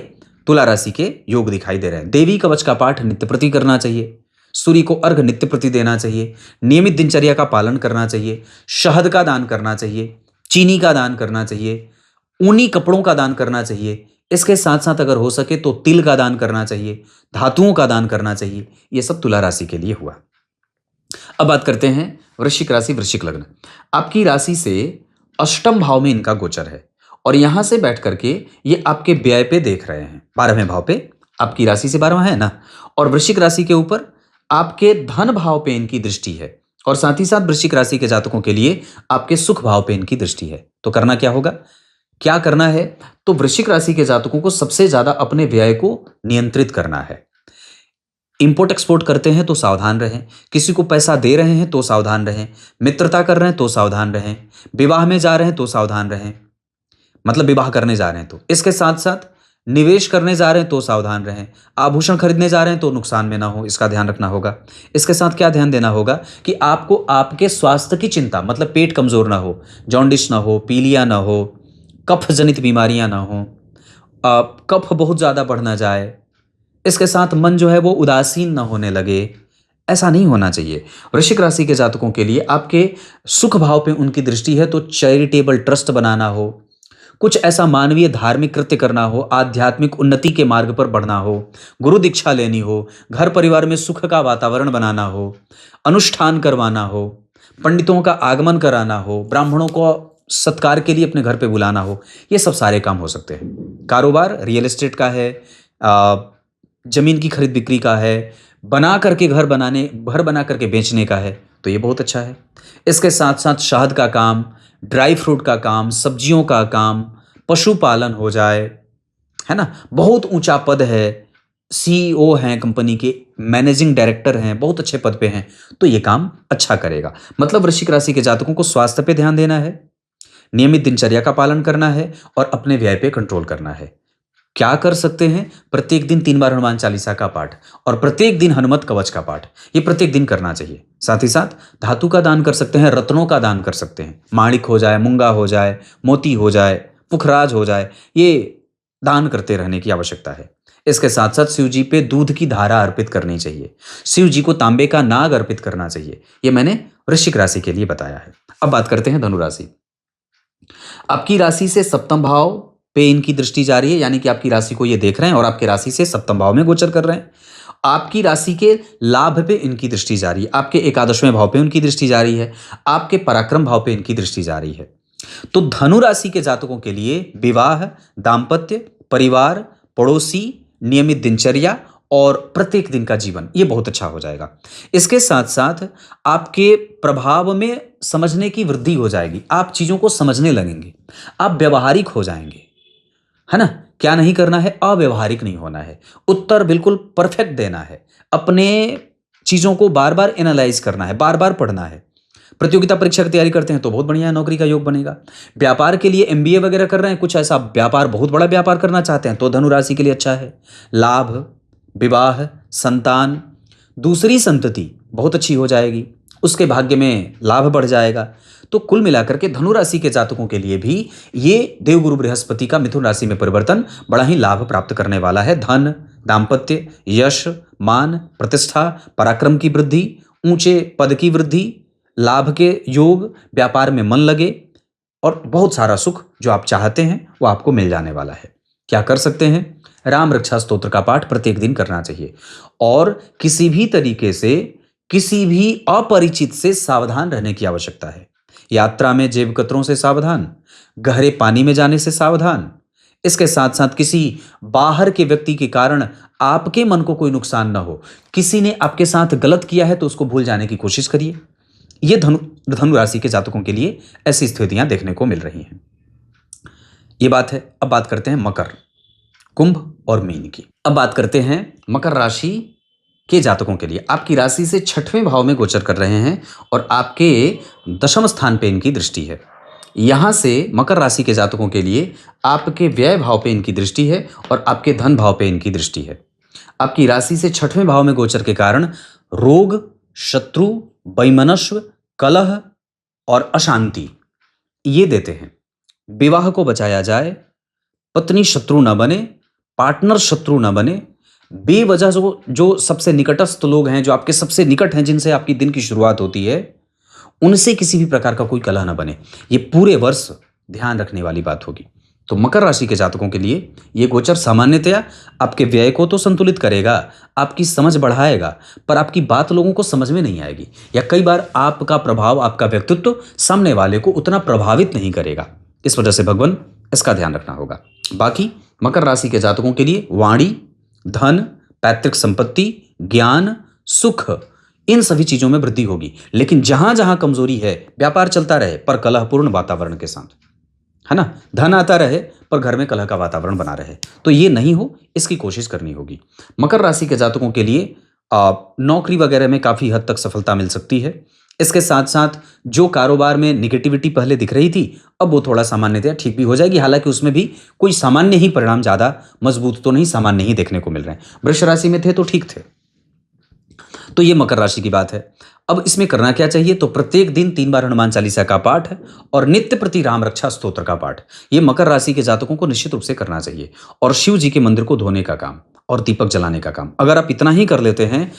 तुला राशि के योग दिखाई दे रहे हैं। देवी कवच का पाठ नित्य प्रति करना चाहिए, सूर्य को अर्घ नित्य प्रति देना चाहिए, नियमित दिनचर्या का पालन करना चाहिए, शहद का दान करना चाहिए, चीनी का दान करना चाहिए, ऊनी कपड़ों का दान करना चाहिए। इसके साथ साथ अगर हो सके तो तिल का दान करना चाहिए, धातुओं का दान करना चाहिए। ये सब तुला राशि के लिए हुआ। अब बात करते हैं वृश्चिक राशि, वृश्चिक लग्न। आपकी राशि से अष्टम भाव में इनका गोचर है और यहां से बैठ करके ये आपके व्यय पे देख रहे हैं, 12वें भाव पे, आपकी राशि से 12वां है ना, और वृश्चिक राशि के ऊपर आपके धन भाव पे इनकी दृष्टि है और साथ ही साथ वृश्चिक राशि के जातकों के लिए आपके सुख भाव पे इनकी दृष्टि है। तो करना क्या होगा, क्या करना है, तो वृश्चिक राशि के जातकों को सबसे ज्यादा अपने व्यय को नियंत्रित करना है। इंपोर्ट एक्सपोर्ट करते हैं तो सावधान रहें, किसी को पैसा दे रहे हैं तो सावधान रहें, मित्रता कर रहे हैं तो सावधान रहें, विवाह में जा रहे हैं तो सावधान रहें, मतलब विवाह करने जा रहे हैं तो। इसके साथ साथ निवेश करने जा रहे हैं तो सावधान रहें, आभूषण खरीदने जा रहे हैं तो नुकसान में ना हो, इसका ध्यान रखना होगा। इसके साथ क्या ध्यान देना होगा कि आपको आपके स्वास्थ्य की चिंता, मतलब पेट कमजोर ना हो, जॉन्डिस ना हो, पीलिया ना हो, कफ जनित बीमारियां ना हो, कफ बहुत ज़्यादा बढ़ ना जाए, इसके साथ मन जो है वो उदासीन ना होने लगे, ऐसा नहीं होना चाहिए। वृश्चिक राशि के जातकों के लिए आपके सुख भाव पे उनकी दृष्टि है, तो चैरिटेबल ट्रस्ट बनाना हो, कुछ ऐसा मानवीय धार्मिक कृत्य करना हो, आध्यात्मिक उन्नति के मार्ग पर बढ़ना हो, गुरु दीक्षा लेनी हो, घर परिवार में सुख का वातावरण बनाना हो, अनुष्ठान करवाना हो, पंडितों का आगमन कराना हो, ब्राह्मणों को सत्कार के लिए अपने घर पे बुलाना हो, ये सब सारे काम हो सकते हैं। कारोबार रियल एस्टेट का है, जमीन की खरीद बिक्री का है, बना करके घर बना करके बेचने का है, तो ये बहुत अच्छा है। इसके साथ साथ शहद का काम, ड्राई फ्रूट का काम, सब्जियों का काम, पशुपालन हो जाए, है ना, बहुत ऊंचा पद है, सीईओ हैं कंपनी के, मैनेजिंग डायरेक्टर हैं, बहुत अच्छे पद पे हैं, तो ये काम अच्छा करेगा। मतलब वृश्चिक राशि के जातकों को स्वास्थ्य पे ध्यान देना है, नियमित दिनचर्या का पालन करना है और अपने व्यय पे कंट्रोल करना है। क्या कर सकते हैं, प्रत्येक दिन 3 बार हनुमान चालीसा का पाठ और प्रत्येक दिन हनुमत कवच का पाठ, ये प्रत्येक दिन करना चाहिए। साथ ही साथ धातु का दान कर सकते हैं, रत्नों का दान कर सकते हैं, माणिक हो जाए, मूंगा हो जाए, मोती हो जाए, पुखराज हो जाए, ये दान करते रहने की आवश्यकता है। इसके साथ साथ शिव जी पे दूध की धारा अर्पित करनी चाहिए, शिव जी को तांबे का नाग अर्पित करना चाहिए। ये मैंने वृश्चिक राशि के लिए बताया है। अब बात करते हैं धनु राशि। आपकी राशि से सप्तम भाव पे इनकी दृष्टि जा रही है, यानी कि आपकी राशि को ये देख रहे हैं और आपकी राशि से सप्तम भाव में गोचर कर रहे हैं। आपकी राशि के लाभ पे इनकी दृष्टि जा रही है, आपके एकादशवें भाव पे उनकी दृष्टि जा रही है, आपके पराक्रम भाव पे इनकी दृष्टि जा रही है। तो धनु राशि के जातकों के लिए विवाह, दाम्पत्य, परिवार, पड़ोसी, नियमित दिनचर्या और प्रत्येक दिन का जीवन ये बहुत अच्छा हो जाएगा। इसके साथ साथ आपके प्रभाव में समझने की वृद्धि हो जाएगी, आप चीजों को समझने लगेंगे, आप व्यवहारिक हो जाएंगे, है ना। क्या नहीं करना है, अव्यवहारिक नहीं होना है, उत्तर बिल्कुल परफेक्ट देना है, अपने चीजों को बार बार एनालाइज करना है, बार बार पढ़ना है। प्रतियोगिता परीक्षा की तैयारी करते हैं तो बहुत बढ़िया है, नौकरी का योग बनेगा। व्यापार के लिए एमबीए वगैरह कर रहे हैं, कुछ ऐसा व्यापार, बहुत बड़ा व्यापार करना चाहते हैं तो धनु राशि के लिए अच्छा है। लाभ, विवाह, संतान, दूसरी संतति बहुत अच्छी हो जाएगी, उसके भाग्य में लाभ बढ़ जाएगा। तो कुल मिलाकर के धनु राशि के जातकों के लिए भी ये देवगुरु बृहस्पति का मिथुन राशि में परिवर्तन बड़ा ही लाभ प्राप्त करने वाला है। धन, दाम्पत्य, यश, मान, प्रतिष्ठा, पराक्रम की वृद्धि, ऊंचे पद की वृद्धि, लाभ के योग, व्यापार में मन लगे और बहुत सारा सुख जो आप चाहते हैं वो आपको मिल जाने वाला है। क्या कर सकते हैं? राम रक्षा स्तोत्र का पाठ प्रत्येक दिन करना चाहिए और किसी भी तरीके से किसी भी अपरिचित से सावधान रहने की आवश्यकता है। यात्रा में जेब कतरों से सावधान, गहरे पानी में जाने से सावधान। इसके साथ साथ किसी बाहर के व्यक्ति के कारण आपके मन को कोई नुकसान ना हो, किसी ने आपके साथ गलत किया है तो उसको भूल जाने की कोशिश करिए। ये धनु राशि के जातकों के लिए ऐसी स्थितियां देखने को मिल रही हैं। ये बात है। अब बात करते हैं मकर, कुंभ और मीन की। अब बात करते हैं मकर राशि के जातकों के लिए। आपकी राशि से छठवें भाव में गोचर कर रहे हैं और आपके दशम स्थान पे इनकी दृष्टि है। यहां से मकर राशि के जातकों के लिए आपके व्यय भाव पे इनकी दृष्टि है और आपके धन भाव पे इनकी दृष्टि है। आपकी राशि से छठवें भाव में गोचर के कारण रोग, शत्रु, वैमनस्व, कलह और अशांति ये देते हैं। विवाह को बचाया जाए, पत्नी शत्रु न बने, पार्टनर शत्रु न बने, बेवजह जो सबसे निकटस्थ लोग हैं, जो आपके सबसे निकट हैं, जिनसे आपकी दिन की शुरुआत होती है, उनसे किसी भी प्रकार का कोई कलह न बने। ये पूरे वर्ष ध्यान रखने वाली बात होगी। तो मकर राशि के जातकों के लिए ये गोचर सामान्यतया आपके व्यय को तो संतुलित करेगा, आपकी समझ बढ़ाएगा, पर आपकी बात लोगों को समझ में नहीं आएगी, या कई बार आपका प्रभाव, आपका व्यक्तित्व सामने वाले को उतना प्रभावित नहीं करेगा। इस वजह से भगवान इसका ध्यान रखना होगा। बाकी मकर राशि के जातकों के लिए वाणी, धन, पैतृक संपत्ति, ज्ञान, सुख, इन सभी चीजों में वृद्धि होगी। लेकिन जहां जहां कमजोरी है, व्यापार चलता रहे पर कलहपूर्ण वातावरण के साथ, है ना, धन आता रहे पर घर में कलह का वातावरण बना रहे, तो ये नहीं हो, इसकी कोशिश करनी होगी। मकर राशि के जातकों के लिए नौकरी वगैरह में काफी हद तक सफलता मिल सकती है। इसके साथ साथ जो कारोबार में निगेटिविटी पहले दिख रही थी, अब वो थोड़ा सामान्यतया ठीक भी हो जाएगी। हालांकि उसमें भी कोई सामान्य ही परिणाम, ज्यादा मजबूत तो नहीं, सामान्य ही देखने को मिल रहे हैं। वृष राशि में थे तो ठीक थे। तो ये मकर राशि की बात है। अब इसमें करना क्या चाहिए? तो प्रत्येक दिन 3 बार हनुमान चालीसा का पाठ है और नित्य प्रति राम रक्षा स्तोत्र का पाठ, ये मकर राशि के जातकों को निश्चित रूप से करना चाहिए। और शिव जी के मंदिर को धोने का काम और दीपक जलाने का काम, अगर आप इतना ही कर लेते हैं,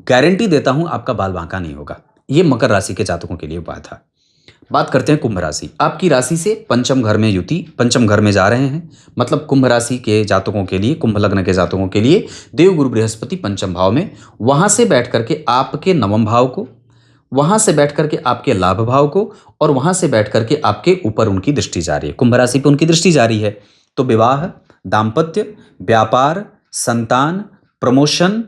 गारंटी देता हूं आपका बाल बांका नहीं होगा। ये मकर राशि के जातकों के लिए बात है। बात करते हैं कुंभ राशि। आपकी राशि से पंचम घर में युति, पंचम घर में जा रहे हैं, मतलब कुंभ राशि के जातकों के लिए, कुंभ लग्न के जातकों के लिए देवगुरु बृहस्पति पंचम भाव में, वहां से बैठ करके आपके नवम भाव को, वहां से बैठ करके आपके लाभ भाव को, और वहां से बैठ करके आपके ऊपर उनकी दृष्टि जा रही है। कुंभ राशि पर उनकी दृष्टि जा रही है। तो विवाह, दाम्पत्य, व्यापार, संतान, प्रमोशन,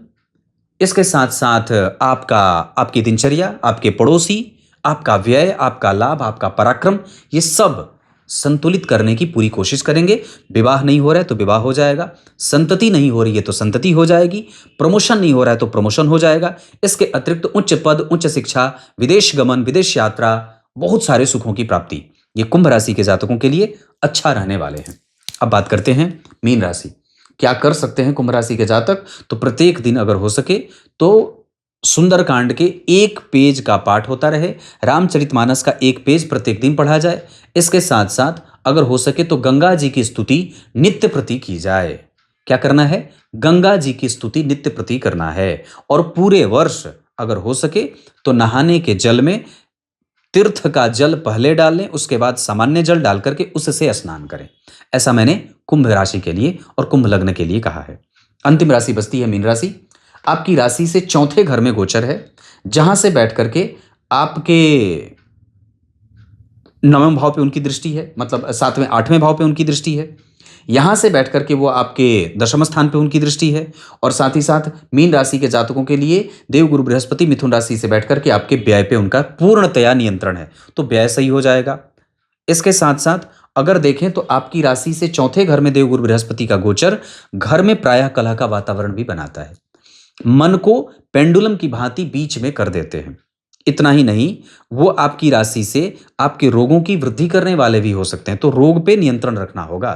इसके साथ साथ आपकी दिनचर्या, आपके पड़ोसी, आपका व्यय, आपका लाभ, आपका पराक्रम, ये सब संतुलित करने की पूरी कोशिश करेंगे। विवाह नहीं हो रहा है तो विवाह हो जाएगा, संतति नहीं हो रही है तो संतति हो जाएगी, प्रमोशन नहीं हो रहा है तो प्रमोशन हो जाएगा। इसके अतिरिक्त उच्च पद, उच्च शिक्षा, विदेश गमन, विदेश यात्रा, बहुत सारे सुखों की प्राप्ति, ये कुंभ राशि के जातकों के लिए अच्छा रहने वाले हैं। अब बात करते हैं मीन राशि। क्या कर सकते हैं कुंभ राशि के जातक? तो प्रत्येक दिन अगर हो सके तो सुंदरकांड के 1 पेज का पाठ होता रहे, रामचरितमानस का 1 पेज प्रत्येक दिन पढ़ा जाए। इसके साथ साथ अगर हो सके तो गंगा जी की स्तुति नित्य प्रति की जाए। क्या करना है? गंगा जी की स्तुति नित्य प्रति करना है। और पूरे वर्ष अगर हो सके तो नहाने के जल में तीर्थ का जल पहले डाल लें, उसके बाद सामान्य जल डाल करके उससे स्नान करें। ऐसा मैंने कुंभ राशि के लिए और कुंभ लग्न के लिए कहा है। अंतिम राशि बचती है मीन राशि। आपकी राशि से चौथे घर में गोचर है, जहां से बैठ करके आपके नवम भाव पे उनकी दृष्टि है, मतलब सातवें आठवें भाव पे उनकी दृष्टि है। यहां से बैठ करके वो आपके दशम स्थान पे उनकी दृष्टि है। और साथ ही साथ मीन राशि के जातकों के लिए देवगुरु बृहस्पति मिथुन राशि से बैठ करके आपके व्यय पे उनका पूर्णतया नियंत्रण है, तो व्यय सही हो जाएगा। इसके साथ साथ अगर देखें तो आपकी राशि से चौथे घर में देवगुरु बृहस्पति का गोचर घर में प्रायः कलह का वातावरण भी बनाता है, मन को पेंडुलम की भांति बीच में कर देते हैं। इतना ही नहीं, वो आपकी राशि से आपके रोगों की वृद्धि करने वाले भी हो सकते हैं, तो रोग पे नियंत्रण रखना होगा,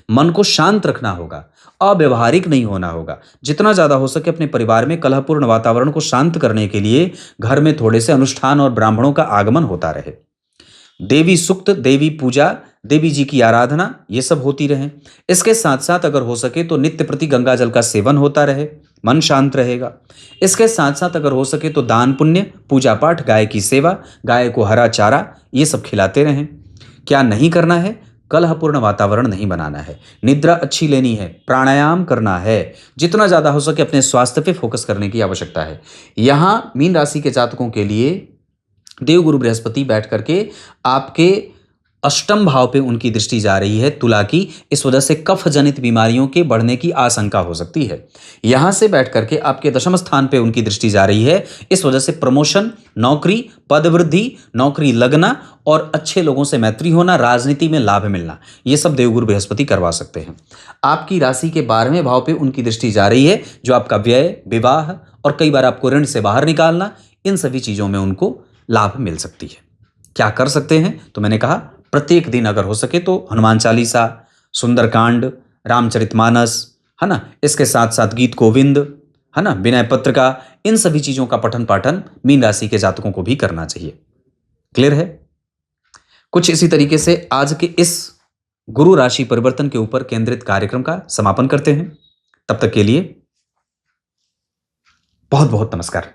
मन को शांत रखना होगा, अव्यवहारिक नहीं होना होगा। जितना ज्यादा हो सके अपने परिवार में कलहपूर्ण वातावरण को शांत करने के लिए घर में थोड़े से अनुष्ठान और ब्राह्मणों का आगमन होता रहे। देवी सूक्त, देवी पूजा, देवी जी की आराधना, ये सब होती रहे। इसके साथ साथ अगर हो सके तो नित्य प्रति गंगा जल का सेवन होता रहे, मन शांत रहेगा। इसके साथ साथ अगर हो सके तो दान पुण्य, पूजा पाठ, गाय की सेवा, गाय को हरा चारा, ये सब खिलाते रहें। क्या नहीं करना है? कलहपूर्ण वातावरण नहीं बनाना है, निद्रा अच्छी लेनी है, प्राणायाम करना है, जितना ज्यादा हो सके अपने स्वास्थ्य पे फोकस करने की आवश्यकता है। यहां मीन राशि के जातकों के लिए देवगुरु बृहस्पति बैठ करके आपके अष्टम भाव पे उनकी दृष्टि जा रही है, तुला की। इस वजह से कफ जनित बीमारियों के बढ़ने की आशंका हो सकती है। यहां से बैठ करके आपके दशम स्थान पे उनकी दृष्टि जा रही है, इस वजह से प्रमोशन, नौकरी, पद वृद्धि, नौकरी लगना और अच्छे लोगों से मैत्री होना, राजनीति में लाभ मिलना, ये सब देवगुरु बृहस्पति करवा सकते हैं। आपकी राशि के 12वें भाव पे उनकी दृष्टि जा रही है, जो आपका व्यय, विवाह और कई बार आपको ऋण से बाहर निकालना, इन सभी चीजों में उनको लाभ मिल सकती है। क्या कर सकते हैं? तो मैंने कहा प्रत्येक दिन अगर हो सके तो हनुमान चालीसा, सुंदरकांड, रामचरितमानस, है ना, इसके साथ साथ गीत गोविंद, है ना, विनय पत्रिका, इन सभी चीजों का पठन पाठन मीन राशि के जातकों को भी करना चाहिए। क्लियर है? कुछ इसी तरीके से आज के इस गुरु राशि परिवर्तन के ऊपर केंद्रित कार्यक्रम का समापन करते हैं। तब तक के लिए बहुत बहुत नमस्कार।